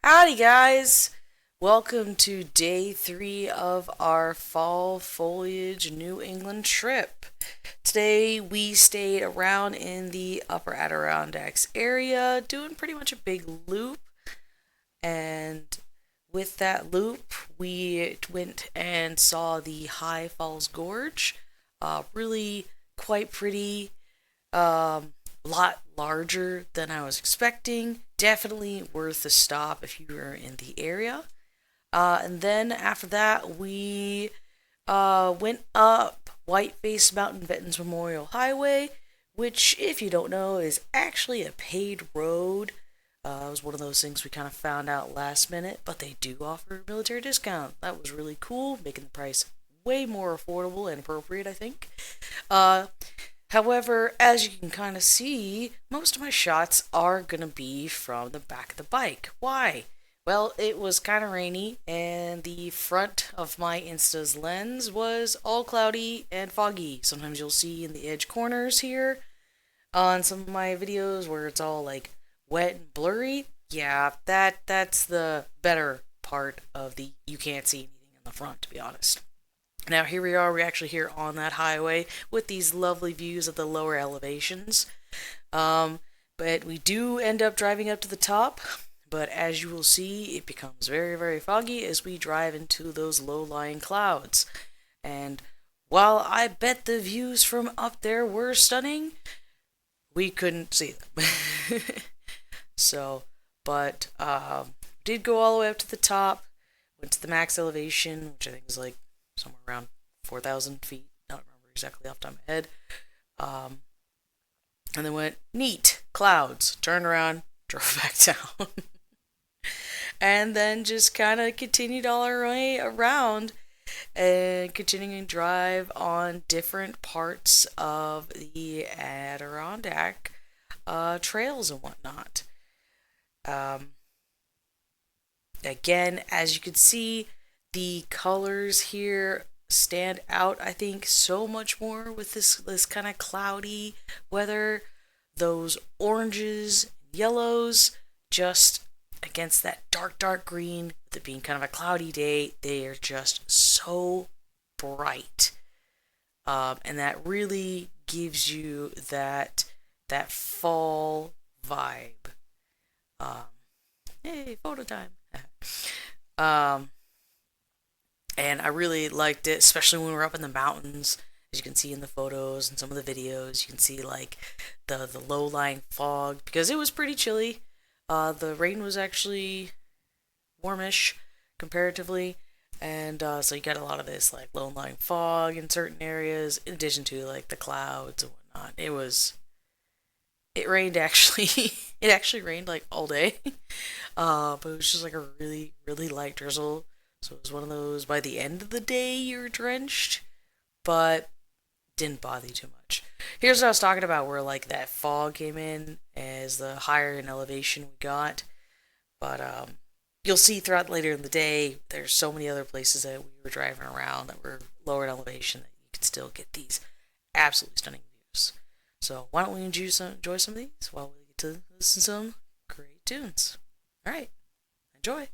Howdy, guys! Welcome to day 3 of our fall foliage New England trip. Today we stayed around in the upper Adirondacks area, doing pretty much a big loop. And with that loop, we went and saw the High Falls Gorge. Really quite pretty. Lot larger than I was expecting. Definitely worth a stop if you were in the area. And then after that, we went up Whiteface Mountain Veterans Memorial Highway, which, if you don't know, is actually a paid road. It was one of those things we kind of found out last minute, but they do offer a military discount. That was really cool, making the price way more affordable and appropriate, I think. However, as you can kind of see, most of my shots are going to be from the back of the bike. Why? Well, it was kind of rainy, and the front of my Insta's lens was all cloudy and foggy. Sometimes you'll see in the edge corners here on some of my videos where it's all like wet and blurry. Yeah, that's the better part of the you can't see anything in the front, to be honest. Now here we are, we're actually here on that highway with these lovely views of the lower elevations. But we do end up driving up to the top, but as you will see, it becomes very, very foggy as we drive into those low-lying clouds. And while I bet the views from up there were stunning, we couldn't see them. But did go all the way up to the top, went to the max elevation, which I think is like somewhere around 4,000 feet. I don't remember exactly off the top of my head. And then went, neat, clouds, turned around, drove back down. And then just kind of continued all our way around and continuing to drive on different parts of the Adirondack trails and whatnot. Again, as you can see, the colors here stand out, I think, so much more with this kind of cloudy weather. Those oranges, yellows, just against that dark green, with it being kind of a cloudy day, they are just so bright. And that really gives you that fall vibe. Hey, photo time. And I really liked it, especially when we were up in the mountains. As you can see in the photos and some of the videos, you can see like the low-lying fog, because it was pretty chilly. The rain was actually warmish comparatively, and so you got a lot of this like low-lying fog in certain areas, in addition to like the clouds and whatnot. It rained actually. It actually rained like all day, but it was just like a really, really light drizzle. So it was one of those, by the end of the day, you're drenched, but didn't bother you too much. Here's what I was talking about, where like that fog came in as the higher in elevation we got. But you'll see throughout later in the day, there's so many other places that we were driving around that were lower in elevation that you could still get these absolutely stunning views. So why don't we enjoy some of these while we get to listen to some great tunes. All right, enjoy.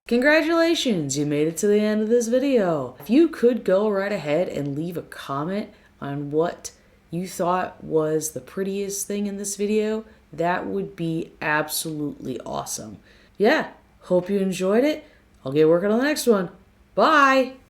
Congratulations, you made it to the end of this video. If you could go right ahead and leave a comment on what you thought was the prettiest thing in this video, that would be absolutely awesome. Yeah, hope you enjoyed it. I'll get working on the next one. Bye!